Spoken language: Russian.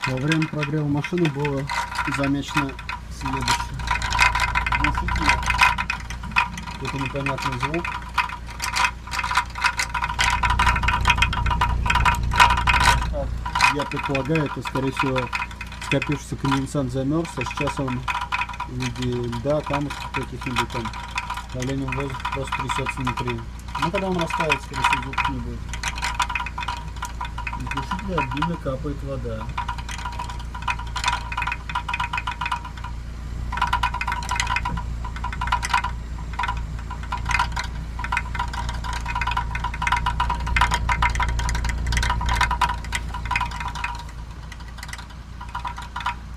Во время прогрева машины было замечено следующее. Какой-то непонятный звук. Я предполагаю, это, скорее всего, скопившийся конденсат замерз, а сейчас он в виде льда, камушков каких-нибудь там, давлением воздуха просто трясется внутри. Ну, когда он растает, скорее всего, звук не будет. Из глушителя обильно капает вода.